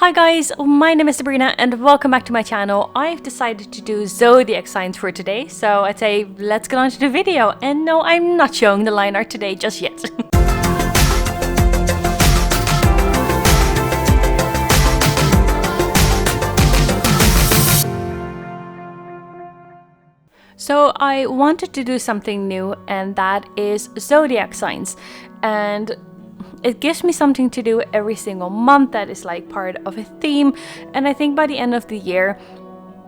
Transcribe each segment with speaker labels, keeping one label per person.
Speaker 1: Hi guys, my name is Sabrina and welcome back to my channel. I've decided to do zodiac signs for today, so I'd say let's get on to the video. And no, I'm not showing the line art today just yet. So I wanted to do something new, and that is zodiac signs. And it gives me something to do every single month that is like part of a theme, and I think by the end of the year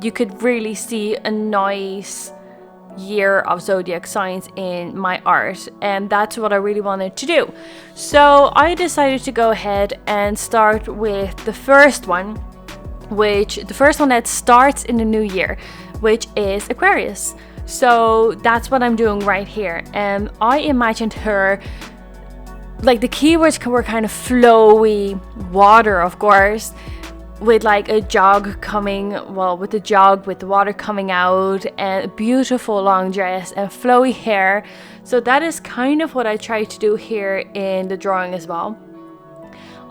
Speaker 1: you could really see a nice year of zodiac signs in my art, and that's what I really wanted to do. So I decided to go ahead and start with the first one that starts in the new year, which is Aquarius. So that's what I'm doing right here, and I imagined her, like the keywords were kind of flowy water, of course, with like a jog coming, with the water coming out, and a beautiful long dress and flowy hair. So that is kind of what I tried to do here in the drawing as well.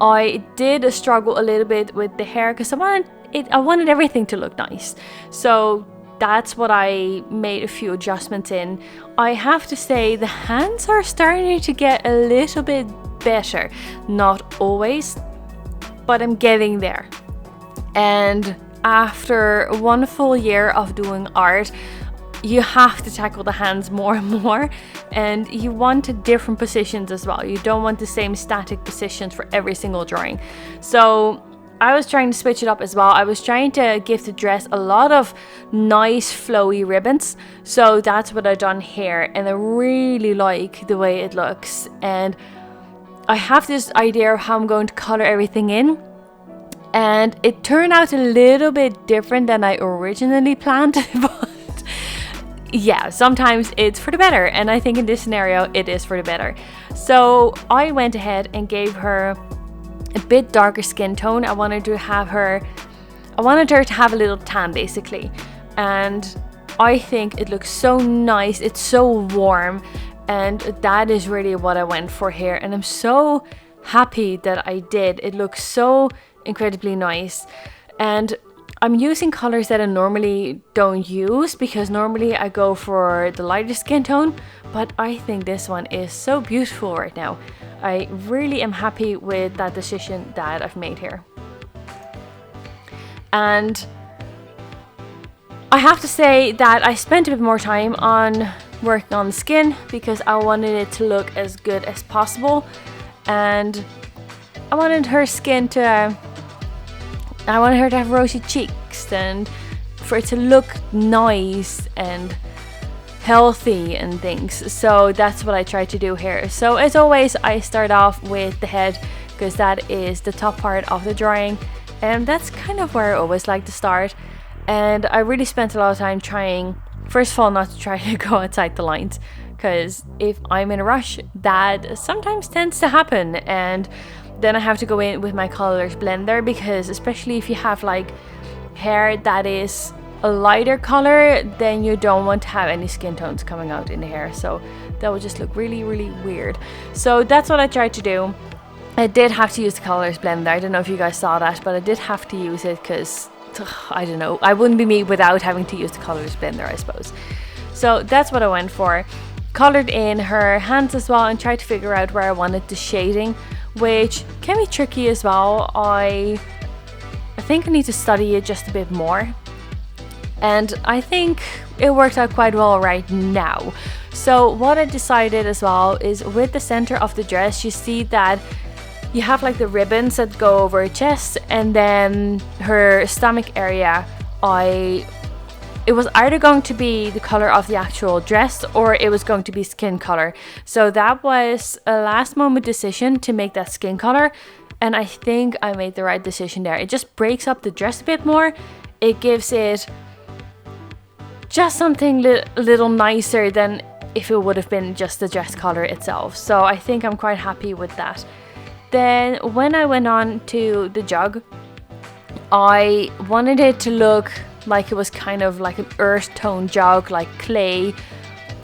Speaker 1: I did struggle a little bit with the hair because I wanted everything to look nice. So that's what I made a few adjustments in. I have to say the hands are starting to get a little bit better. Not always, but I'm getting there. And after one full year of doing art, you have to tackle the hands more and more, and you want different positions as well. You don't want the same static positions for every single drawing. So I was trying to switch it up as well. I was trying to give the dress a lot of nice flowy ribbons. So that's what I've done here, and I really like the way it looks. And I have this idea of how I'm going to color everything in, and it turned out a little bit different than I originally planned. But yeah, sometimes it's for the better, and I think in this scenario it is for the better. So I went ahead and gave her a bit darker skin tone. I wanted her to have a little tan basically, and I think it looks so nice. It's so warm, and that is really what I went for here, and I'm so happy that I did. It looks so incredibly nice, and I'm using colors that I normally don't use because normally I go for the lighter skin tone, but I think this one is so beautiful right now. I really am happy with that decision that I've made here. And I have to say that I spent a bit more time on working on the skin because I wanted it to look as good as possible, and I wanted her to have rosy cheeks and for it to look nice and healthy and things. So that's what I tried to do here. So as always, I start off with the head because that is the top part of the drawing, and that's kind of where I always like to start. And I really spent a lot of time trying, first of all, not to try to go outside the lines, because if I'm in a rush, that sometimes tends to happen, and then I have to go in with my colors blender, because especially if you have like hair that is a lighter color, then you don't want to have any skin tones coming out in the hair, so that would just look really weird. So that's what I tried to do. I did have to use the colors blender. I don't know if you guys saw that, but I did have to use it because I don't know, I wouldn't be me without having to use the colors blender, I suppose. So that's what I went for. Colored in her hands as well and tried to figure out where I wanted the shading, which can be tricky as well. I think I need to study it just a bit more, and I think it worked out quite well right now. So what I decided as well is with the center of the dress, you see that you have like the ribbons that go over her chest, and then her stomach area, it was either going to be the color of the actual dress or it was going to be skin color. So that was a last moment decision to make that skin color, and I think I made the right decision there. It just breaks up the dress a bit more. It gives it just something a little nicer than if it would have been just the dress color itself. So I think I'm quite happy with that. Then when I went on to the jug, I wanted it to look like it was kind of like an earth tone jug, like clay,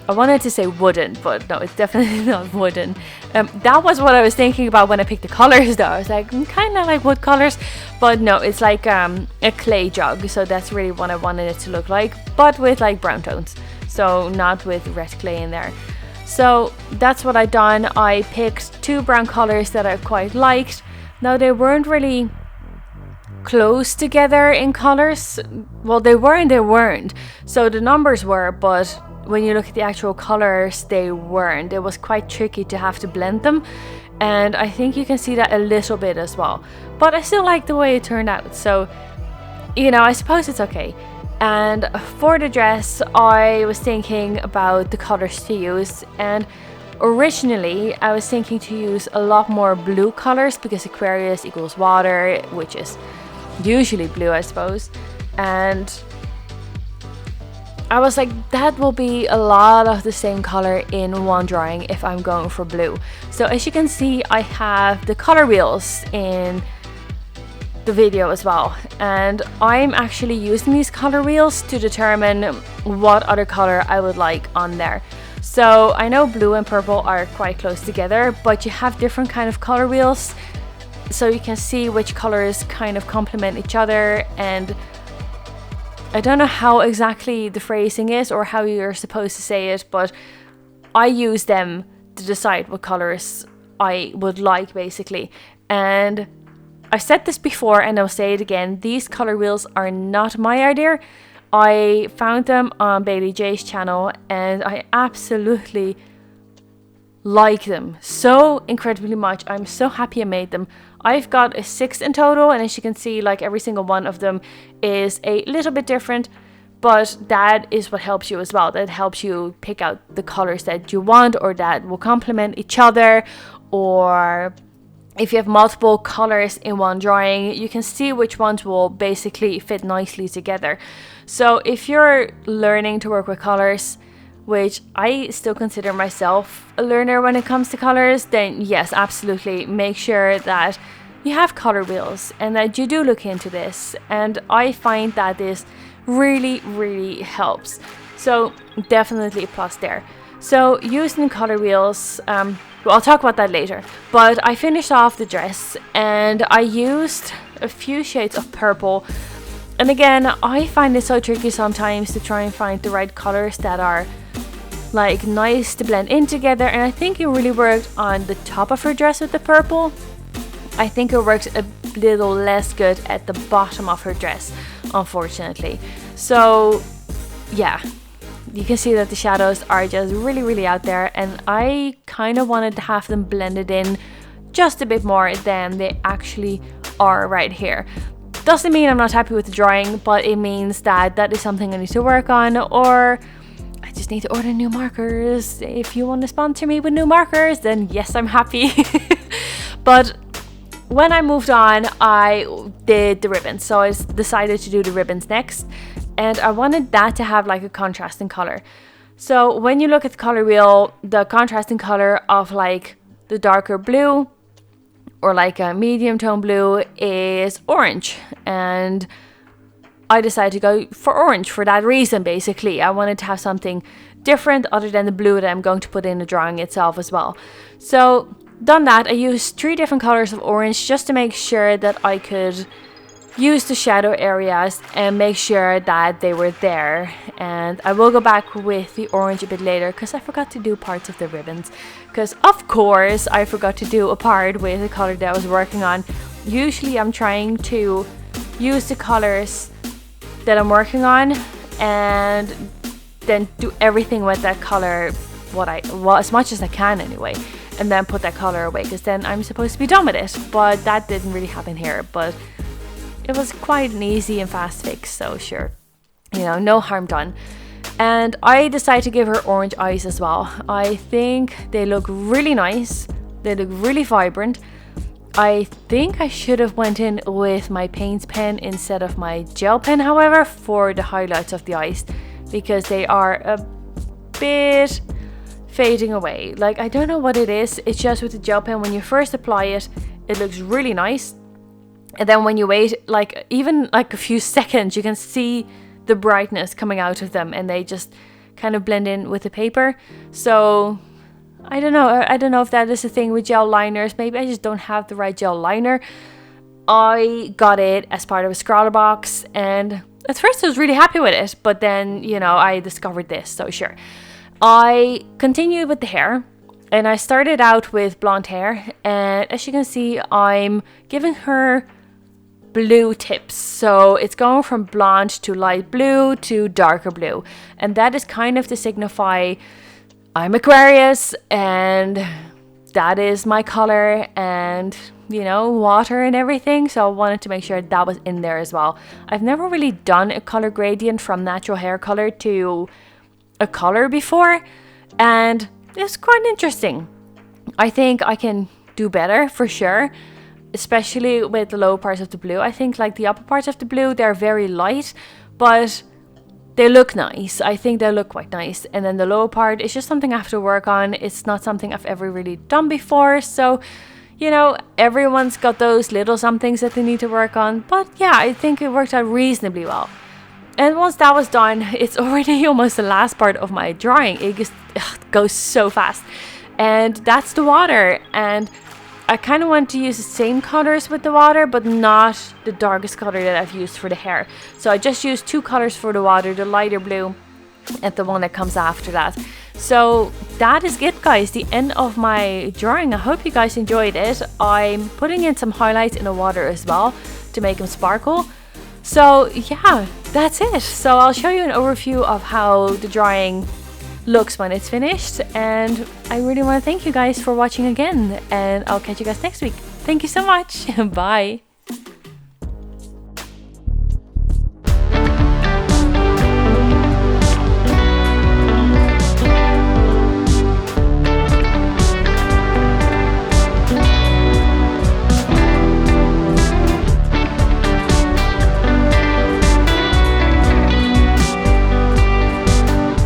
Speaker 1: I wanted to say wooden, but no, it's definitely not wooden. That was what I was thinking about when I picked the colors though. I was like, kind of like wood colors, but no, it's like a clay jug. So that's really what I wanted it to look like, but with like brown tones. So not with red clay in there. So that's what I done. I picked 2 brown colors that I quite liked. Now they weren't really close together in colors. Well, they were and they weren't. So the numbers were, but when you look at the actual colors, they weren't. It was quite tricky to have to blend them, and I think you can see that a little bit as well, but I still like the way it turned out, so you know, I suppose it's okay. And for the dress, I was thinking about the colors to use, and originally I was thinking to use a lot more blue colors because Aquarius equals water, which is usually blue, I suppose, and I was like, that will be a lot of the same color in one drawing if I'm going for blue. So as you can see, I have the color wheels in the video as well, and I'm actually using these color wheels to determine what other color I would like on there. So I know blue and purple are quite close together, but you have different kind of color wheels, so you can see which colors kind of complement each other. And I don't know how exactly the phrasing is or how you're supposed to say it, but I use them to decide what colors I would like, basically. And I've said this before and I'll say it again, these color wheels are not my idea. I found them on Bailey J's channel and I absolutely like them so incredibly much. I'm so happy I made them. I've got 6 in total, and as you can see, like every single one of them is a little bit different, but that is what helps you as well. That helps you pick out the colors that you want or that will complement each other, or if you have multiple colors in one drawing, you can see which ones will basically fit nicely together. So if you're learning to work with colors, which I still consider myself a learner when it comes to colors, then yes, absolutely make sure that you have color wheels and that you do look into this. And I find that this really helps. So definitely a plus there. So using color wheels, well, I'll talk about that later. But I finished off the dress and I used a few shades of purple. And again, I find it so tricky sometimes to try and find the right colors that are like nice to blend in together, and I think it really worked on the top of her dress with the purple. I think it worked a little less good at the bottom of her dress, unfortunately. So yeah, you can see that the shadows are just really out there, and I kind of wanted to have them blended in just a bit more than they actually are right here. Doesn't mean I'm not happy with the drawing, but it means that that is something I need to work on, or I just need to order new markers. If you want to sponsor me with new markers, then yes, I'm happy. But when I moved on, I did the ribbons. So I decided to do the ribbons next, and I wanted that to have like a contrasting color. So when you look at the color wheel, the contrasting color of like the darker blue or like a medium tone blue is orange, and I decided to go for orange for that reason. Basically, I wanted to have something different other than the blue that I'm going to put in the drawing itself as well. So done that, I used 3 different colors of orange just to make sure that I could use the shadow areas and make sure that they were there. And I will go back with the orange a bit later because I forgot to do parts of the ribbons, because of course I forgot to do a part with the color that I was working on. Usually I'm trying to use the colors that I'm working on and then do everything with that color as much as I can anyway, and then put that color away because then I'm supposed to be done with it. But that didn't really happen here, but it was quite an easy and fast fix, so sure, you know, no harm done. And I decided to give her orange eyes as well. I think they look really nice, they look really vibrant. I think I should have went in with my paints pen instead of my gel pen, however, for the highlights of the eyes, because they are a bit fading away. Like, I don't know what it is, it's just with the gel pen, when you first apply it, it looks really nice. And then when you wait, like even like a few seconds, you can see the brightness coming out of them, and they just kind of blend in with the paper. So I don't know if that is a thing with gel liners. Maybe I just don't have the right gel liner. I got it as part of a scrawler box, and at first I was really happy with it, but then, you know, I discovered this, so sure. I continued with the hair, and I started out with blonde hair, and as you can see, I'm giving her blue tips. So it's going from blonde to light blue to darker blue, and that is kind of to signify I'm Aquarius, and that is my color, and you know, water and everything. So I wanted to make sure that was in there as well. I've never really done a color gradient from natural hair color to a color before, and it's quite interesting. I think I can do better for sure, especially with the low parts of the blue. I think like the upper parts of the blue, they're very light, but they look nice. I think they look quite nice. And then the lower part is just something I have to work on. It's not something I've ever really done before. So, you know, everyone's got those little somethings that they need to work on. But yeah, I think it worked out reasonably well. And once that was done, it's already almost the last part of my drawing. It just goes so fast. And that's the water. And I kind of want to use the same colors with the water, but not the darkest color that I've used for the hair. So I just used 2 colors for the water, the lighter blue and the one that comes after that. So that is it, guys, the end of my drawing. I hope you guys enjoyed it. I'm putting in some highlights in the water as well to make them sparkle. So yeah, that's it. So I'll show you an overview of how the drawing looks when it's finished, and I really want to thank you guys for watching again, and I'll catch you guys next week. Thank you so much. Bye.